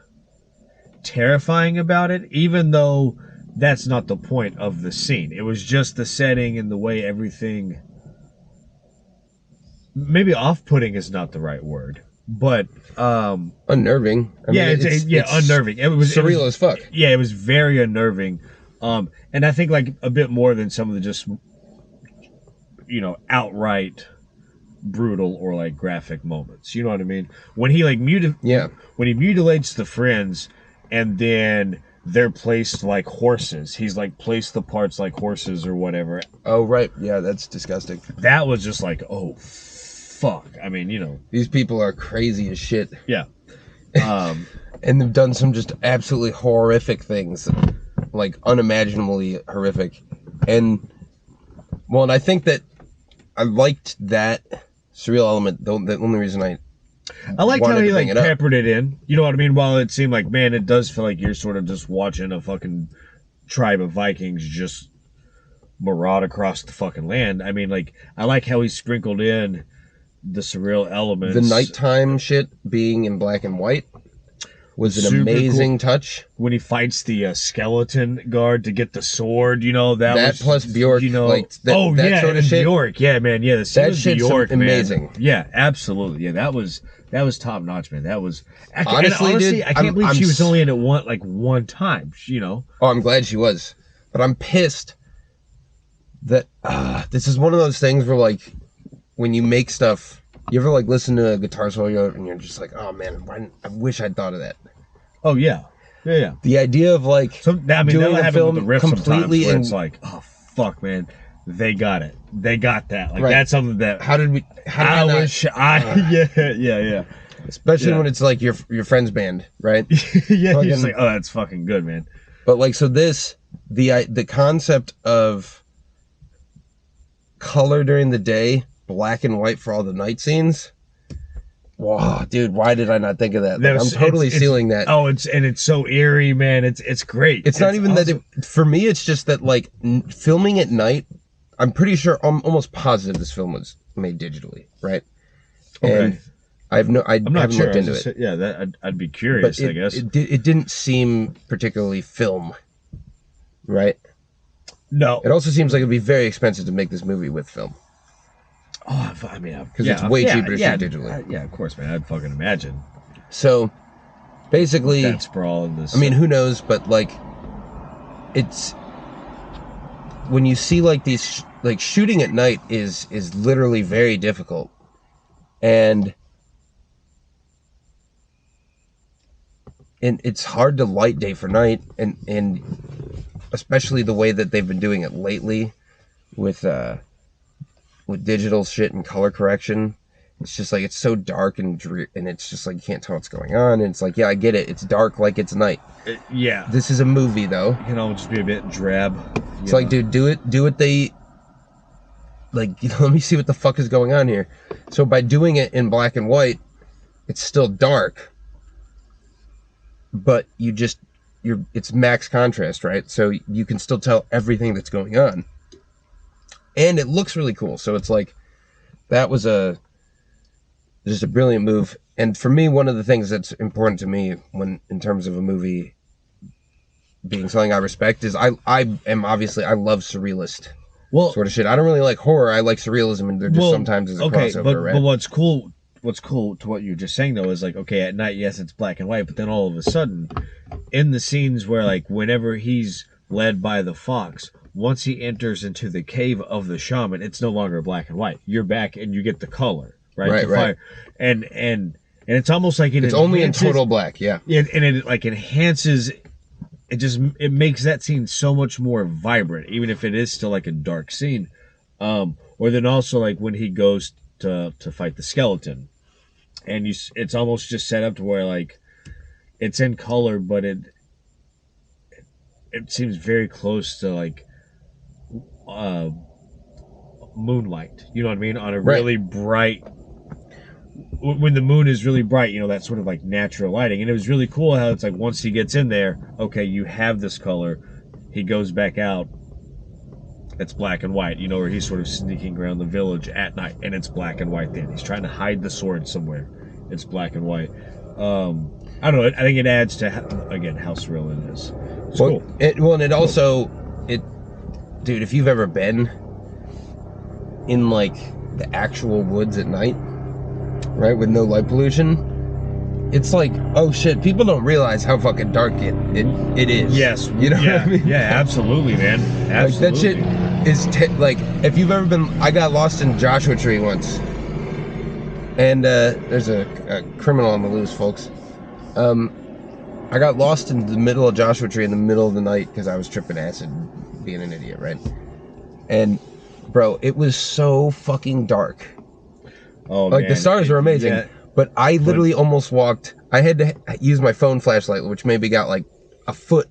terrifying about it, even though that's not the point of the scene. It was just the setting and the way everything... Maybe off-putting is not the right word, but... unnerving. I mean, it's unnerving. It was surreal as fuck. Yeah, it was very unnerving. And I think, like, a bit more than some of the just, you know, outright brutal or, like, graphic moments. You know what I mean? When he, like, when he mutilates the friends and then... they're placed like horses. He's like placed the parts like horses or whatever. Oh, right. Yeah, that's disgusting. That was just like, oh, fuck. I mean, you know. These people are crazy as shit. Yeah. And they've done some just absolutely horrific things. Like, unimaginably horrific. And, well, and I think that I liked that surreal element. The only reason I liked how he, like, peppered it in. You know what I mean? While it seemed like, man, it does feel like you're sort of just watching a fucking tribe of Vikings just maraud across the fucking land. I mean, like, I like how he sprinkled in the surreal elements. The nighttime shit being in black and white. was an Super amazing touch. When he fights the skeleton guard to get the sword, you know, that was plus Bjork, you know, like that sort of shit. Bjork, yeah, man, yeah, the scene That with shit's Bjork, amazing. Man. Yeah, absolutely, yeah, that was top notch, man. That was honestly, dude, I can't believe she was only in it one time, you know. Oh, I'm glad she was, but I'm pissed that this is one of those things where, like, when you make stuff, you ever like listen to a guitar solo and you're just like, oh man, I wish I'd thought of that. Oh yeah. The idea of like doing a film completely where it's like, oh fuck, man, they got it. They got that. Like that's something that yeah. Especially when it's like your friend's band, right? You're just like, oh, that's fucking good, man. But like, so the concept of color during the day, black and white for all the night scenes. Wow, dude, why did I not think of that? Like, I'm totally stealing that. Oh, it's so eerie, man. It's great. It's not even awesome. For me, it's just that, like, filming at night, I'm pretty sure, I'm almost positive this film was made digitally, right? Okay. And I haven't looked into it. Yeah, I'd be curious, I guess. It didn't seem particularly film, right? No. It also seems like it'd be very expensive to make this movie with film. Oh, I mean, because it's way cheaper to shoot digitally. Yeah, of course, man. I'd fucking imagine. So, basically, that sprawl in this. I mean, who knows? But like, it's when you see like these, like shooting at night is literally very difficult, and it's hard to light day for night, and especially the way that they've been doing it lately, with digital shit and color correction. It's just like, it's so dark and it's just like, you can't tell what's going on. And it's like, yeah, I get it. It's dark like it's night. Yeah. This is a movie, though. You can almost be a bit drab. It's like, dude, do what they... Like, you know, let me see what the fuck is going on here. So by doing it in black and white, it's still dark. But it's max contrast, right? So you can still tell everything that's going on. And it looks really cool. So it's like, that was just a brilliant move. And for me, one of the things that's important to me when, in terms of a movie being something I respect, is I love surrealist sort of shit. I don't really like horror. I like surrealism, and there just sometimes is a crossover, right? But what's cool to what you're just saying, though, is like, okay, at night, yes, it's black and white, but then all of a sudden, in the scenes where, like, whenever he's led by the fox, once he enters into the cave of the shaman, it's no longer black and white. You're back and you get the color, right? Right. And it's almost like it's only in total black, yeah. And it like enhances. It makes that scene so much more vibrant, even if it is still like a dark scene. Or then also like when he goes to fight the skeleton, and it's almost just set up to where like it's in color, but it seems very close to like moonlight, you know what I mean, on a really bright, when the moon is really bright, you know, that sort of like natural lighting. And it was really cool how it's like, once he gets in there, okay, you have this color, he goes back out, it's black and white, you know, or he's sort of sneaking around the village at night and it's black and white. Then he's trying to hide the sword somewhere, it's black and white. I don't know, I think it adds to again how surreal it is. It's cool. And it also, dude, if you've ever been in like the actual woods at night, right, with no light pollution, it's like, oh shit, people don't realize how fucking dark it is. Yes, you know what I mean? Yeah, absolutely, man. Absolutely. Like, that shit is like, if you've ever been, I got lost in Joshua Tree once, and there's a criminal on the loose, folks. I got lost in the middle of Joshua Tree in the middle of the night because I was tripping acid, being an idiot, right? And bro, it was so fucking dark. Oh, like, man, the stars were amazing, but I literally almost walked. I had to use my phone flashlight, which maybe got like a foot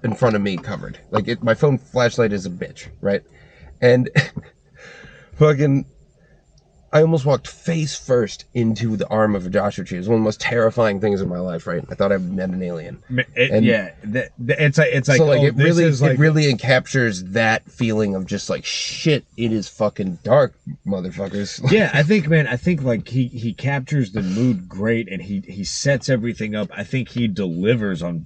in front of me covered. Like, my phone flashlight is a bitch, right? And fucking, I almost walked face first into the arm of a Joshua tree. It was one of the most terrifying things in my life, right? I thought I met an alien. It's like so like, oh, it really like, it really captures that feeling of just like, shit, it is fucking dark, motherfuckers. Yeah, I think, man, like he captures the mood great, and he sets everything up. I think he delivers on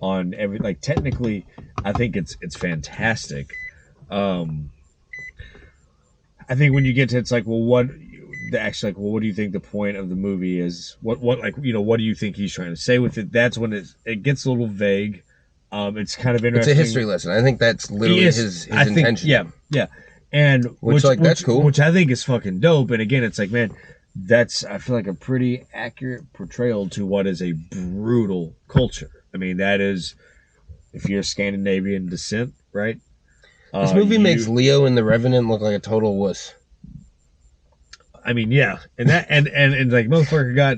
every, like, technically, I think it's fantastic. I think when you get to, it's like, well, what do you think the point of the movie is? What like, what do you think he's trying to say with it? That's when it gets a little vague. It's kind of interesting. It's a history lesson. I think that's literally his intention. Yeah. And that's cool. Which I think is fucking dope. And again, it's like, man, that's, I feel like, a pretty accurate portrayal to what is a brutal culture. I mean, that is, if you're Scandinavian descent, right? This movie makes Leo in The Revenant look like a total wuss. I mean, yeah, and that and like, motherfucker got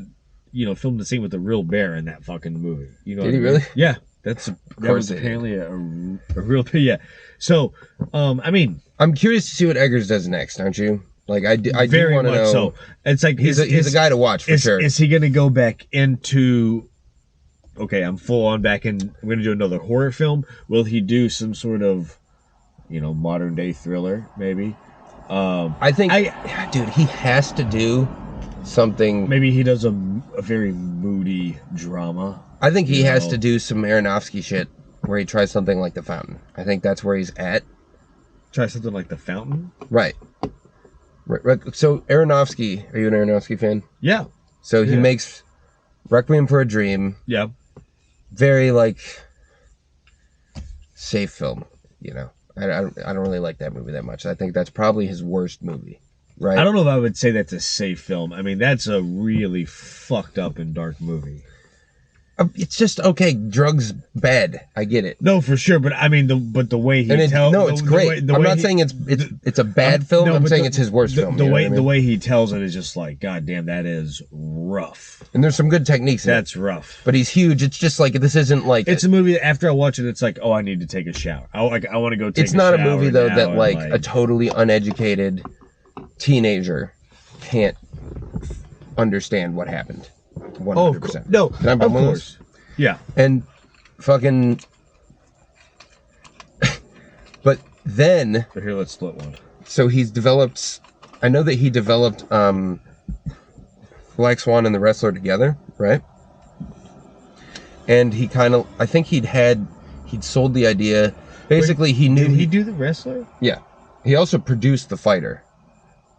filmed the scene with a real bear in that fucking movie. Did he really? Yeah, that was apparently a real, yeah. So, I mean, I'm curious to see what Eggers does next, aren't you? Like, I do want to know. So it's like, he's a guy to watch for sure. Is he going to go back into? Okay, I'm full on back in. I'm going to do another horror film. Will he do some sort of, modern day thriller, maybe? I think, dude, he has to do something. Maybe he does a very moody drama. I think he has to do some Aronofsky shit where he tries something like The Fountain. I think that's where he's at. Try something like The Fountain? Right. So Aronofsky, are you an Aronofsky fan? Yeah. So he makes Requiem for a Dream. Yeah. Very, like, safe film, I don't really like that movie that much. I think that's probably his worst movie, right? I don't know if I would say that's a safe film. I mean, that's a really fucked up and dark movie. It's just, okay, drugs bad. I get it. No, for sure. But I mean, the way he tells. No, it's great. I'm not saying it's a bad film. I'm saying it's his worst film. The way he tells it is just like, God damn, that is rough. And there's some good techniques. That's rough. But he's huge. It's just like, this isn't like. It's a movie that after I watch it, it's like, oh, I need to take a shower. I want to go take. It's not a movie though that like a totally uneducated teenager can't understand what happened. 100%. No, of course. Yeah. And fucking. But then. So here, let's split one. So he's developed. I know that he developed Black Swan and The Wrestler together, right? And he kind of. I think he'd sold the idea. Basically, he knew. Did he do The Wrestler? Yeah. He also produced The Fighter,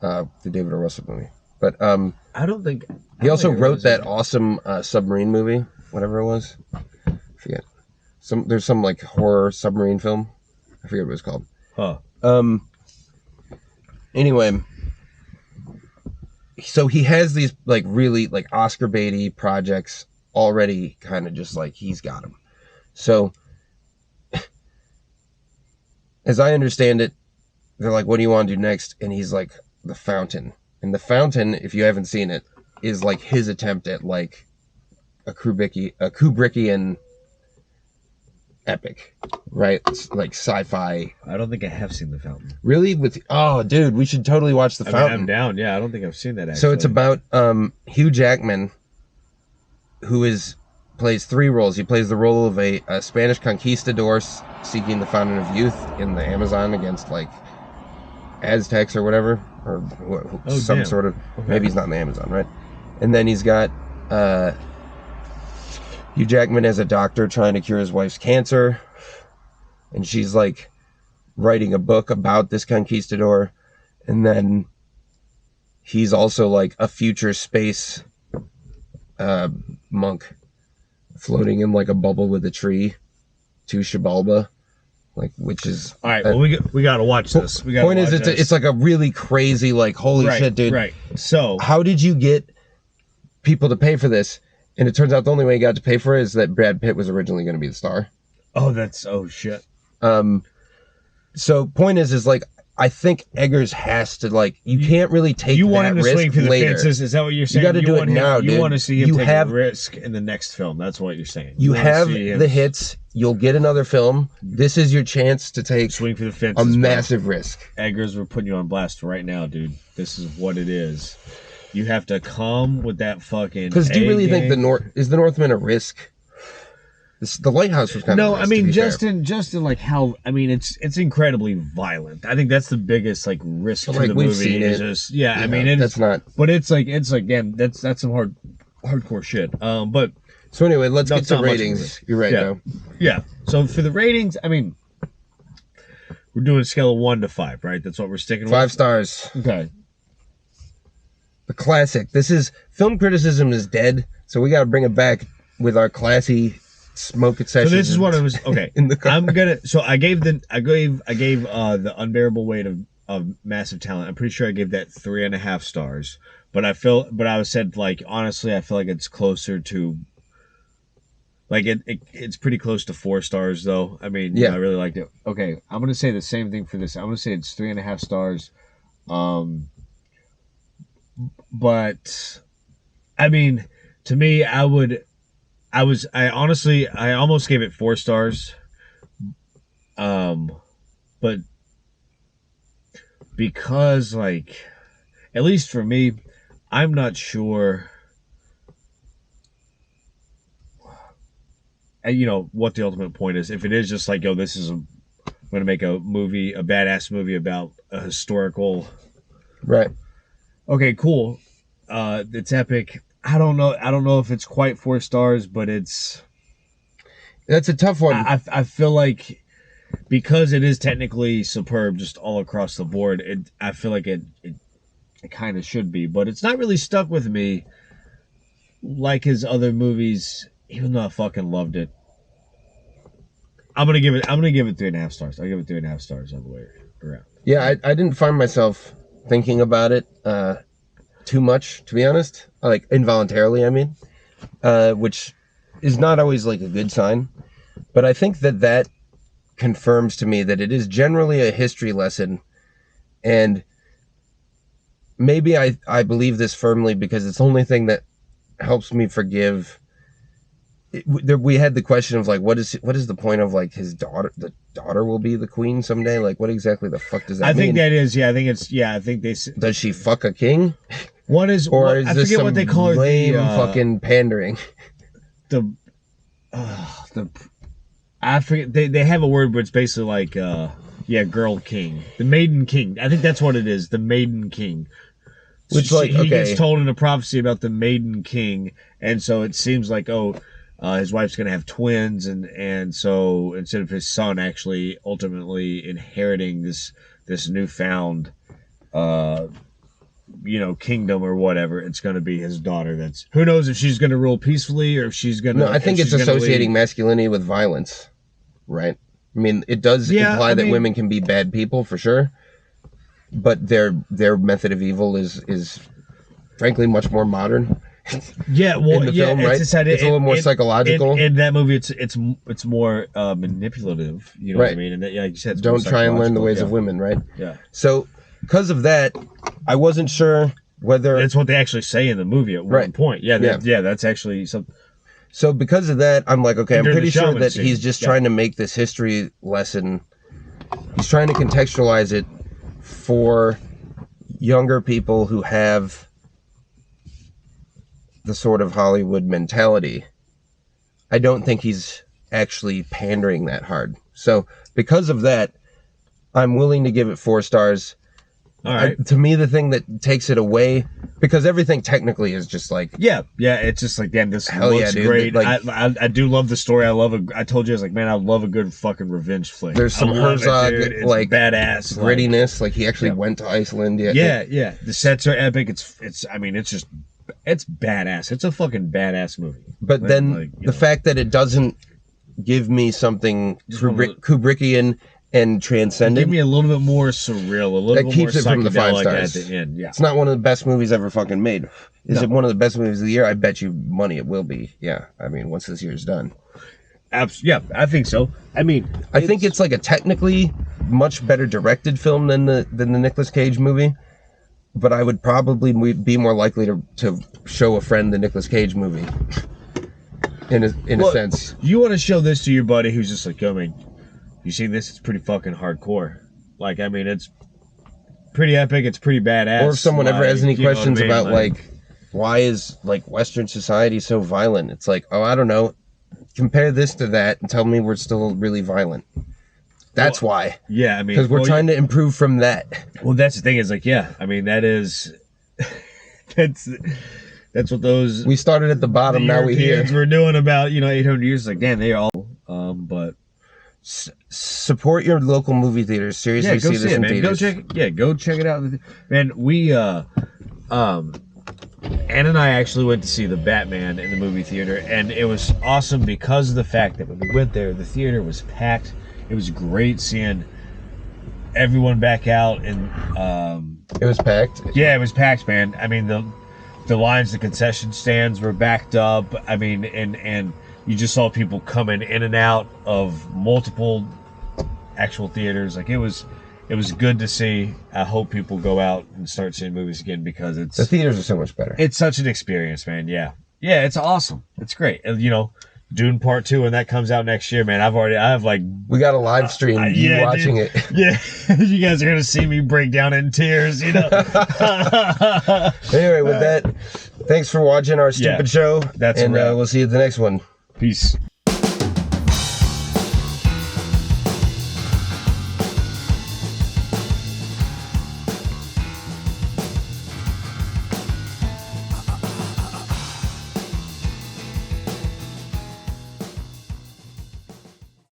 the David O. Russell movie. But I don't think. He also wrote that awesome submarine movie, whatever it was. I forget. There's some like horror submarine film. I forget what it was called. Huh. Anyway, so he has these like really like Oscar baity projects already, kind of just like he's got them. So, as I understand it, they're like, "What do you want to do next?" And he's like, "The Fountain." And The Fountain, if you haven't seen it, is like his attempt at like a Kubrickian epic, right? It's like sci-fi. I don't think I have seen The Fountain. Really? Oh, dude, we should totally watch The Fountain. I'm down. Yeah, I don't think I've seen that. Actually. So it's about Hugh Jackman, who plays three roles. He plays the role of a Spanish conquistador seeking the Fountain of Youth in the Amazon against like Aztecs or whatever, or some sort of. Okay. Maybe he's not in the Amazon, right? And then he's got Hugh Jackman as a doctor trying to cure his wife's cancer, and she's like writing a book about this conquistador, and then he's also like a future space monk floating in like a bubble with a tree to Xibalba, like, which is all right. Well, we got to watch this. Point is, it's like a really crazy, like, holy shit, dude. Right. So how did you get people to pay for this? And it turns out the only way he got to pay for it is that Brad Pitt was originally going to be the star. Oh shit. So point is like, I think Eggers has to, like, you can't really take you want that him to risk swing for the later. fences. Is that what you're saying? You got to do it now, dude. You want to see him take a risk in the next film. That's what you're saying. You have the hits. you'll get another film. This is your chance to take swing for the fence. A massive risk. Eggers, we're putting you on blast right now, dude. This is what it is. You have to come with that fucking. Because do you really think is the Northman a risk? The lighthouse was kind of. No, I mean just in like how it's incredibly violent. I think that's the biggest like risk to the movie. Seen it. Just, I mean that's not. But it's like damn, that's some hardcore shit. But so anyway, let's get to ratings. You're right now. Yeah. So for the ratings, I mean, we're doing a scale of 1 to 5, right? That's what we're sticking with. 5 stars. Okay. The classic. This is film criticism is dead, so we got to bring it back with our classy smoke session. So this is what I was in the car. I'm gonna. So I gave the unbearable weight of massive talent. I'm pretty sure I gave that 3.5 stars. But I said like honestly, I feel like it's closer to. Like it's pretty close to 4 stars though. I mean, I really liked it. Okay, I'm gonna say the same thing for this. I'm gonna say it's 3.5 stars. But I mean, to me, I almost gave it 4 stars. But because like, at least for me, I'm not sure. What the ultimate point is. If it is just like, this is I'm gonna make a badass movie about a historical. Right. Okay, cool. It's epic. I don't know if it's quite 4 stars, but that's a tough one. I feel like because it is technically superb just all across the board, I feel like it kind of should be, but it's not really stuck with me like his other movies. Even though I fucking loved it, I'm gonna give it 3.5 stars. I'll give it 3.5 stars all the way around. Yeah, I didn't find myself thinking about it too much, to be honest. Like involuntarily, I mean, which is not always like a good sign. But I think that confirms to me that it is generally a history lesson, and maybe I believe this firmly because it's the only thing that helps me forgive. We had the question of like, what is the point of like his daughter? The daughter will be the queen someday. Like, what exactly the fuck does that mean? I think that is. Yeah, I think it's. Yeah, I think they. Does she fuck a king? What is? Or is I this forget some what they call lame it. Fucking pandering. I forget. They have a word, but it's basically like girl king, the maiden king. I think that's what it is. The maiden king. Which he gets told in a prophecy about the maiden king, and so it seems like his wife's gonna have twins, and so instead of his son actually ultimately inheriting this newfound kingdom or whatever, it's gonna be his daughter. That's who knows if she's gonna rule peacefully or if she's gonna. No, I think it's associating masculinity with violence, right? I mean, it does imply that women can be bad people for sure, but their method of evil is frankly much more modern. Yeah, well, in the film, right? It's a little more psychological. In that movie, it's more manipulative. You know what I mean? And like you said, don't try and learn the ways of women, right? Yeah. So because of that, I wasn't sure whether that's what they actually say in the movie at one point. Yeah, that's actually something. So because of that, I'm like, okay, I'm pretty sure that scene. He's just trying to make this history lesson. He's trying to contextualize it for younger people who have the sort of Hollywood mentality. I don't think he's actually pandering that hard. So because of that, I'm willing to give it 4 stars. All right. To me, the thing that takes it away, because everything technically is just like... Yeah, it's just like, damn, this looks great. Like, I do love the story. I told you, I was like, man, I love a good fucking revenge flick. There's some Herzog, like, badass grittiness. Like, he actually went to Iceland. Yeah. The sets are epic. It's badass. It's a fucking badass movie. But then the fact that it doesn't give me something Kubrickian and transcendent. Give me a little bit more surreal, a little bit more keeps it from the 5 stars. At the end. Yeah. It's not one of the best movies ever fucking made. Is it one of the best movies of the year? I bet you money it will be. Yeah. I mean, once this year's done. Yeah, I think so. I mean, I think it's like a technically much better directed film than the Nicolas Cage movie. But I would probably be more likely to show a friend the Nicolas Cage movie. in a sense. You want to show this to your buddy who's just like, yo, man, you see this? It's pretty fucking hardcore. Like, I mean, it's pretty epic. It's pretty badass. Or if someone ever has any questions what I mean? about, like, why is, like, Western society so violent? It's like, oh, I don't know. Compare this to that and tell me we're still really violent. That's why. Yeah, I mean... Because we're trying to improve from that. Well, that's the thing is, like, yeah, I mean, that is... that's what those... We started at the bottom, now we're here. We're doing about, 800 years. Like, damn, they are all... but... Support your local movie theaters. Seriously, see this in theaters. Go check it out. Man, we... Ann and I actually went to see the Batman in the movie theater, and it was awesome because of the fact that when we went there, the theater was packed. It was great seeing everyone back out, and it was packed. Yeah, it was packed, man. I mean, the lines, the concession stands were backed up. I mean, and you just saw people coming in and out of multiple actual theaters. Like, it was good to see. I hope people go out and start seeing movies again because the theaters are so much better. It's such an experience, man. Yeah, it's awesome. It's great. Dune Part 2 when that comes out next year, man. We got a live stream. Watching it. Yeah, you guys are gonna see me break down in tears. Anyway, with that, thanks for watching our stupid show. That's and we'll see you at the next one. Peace.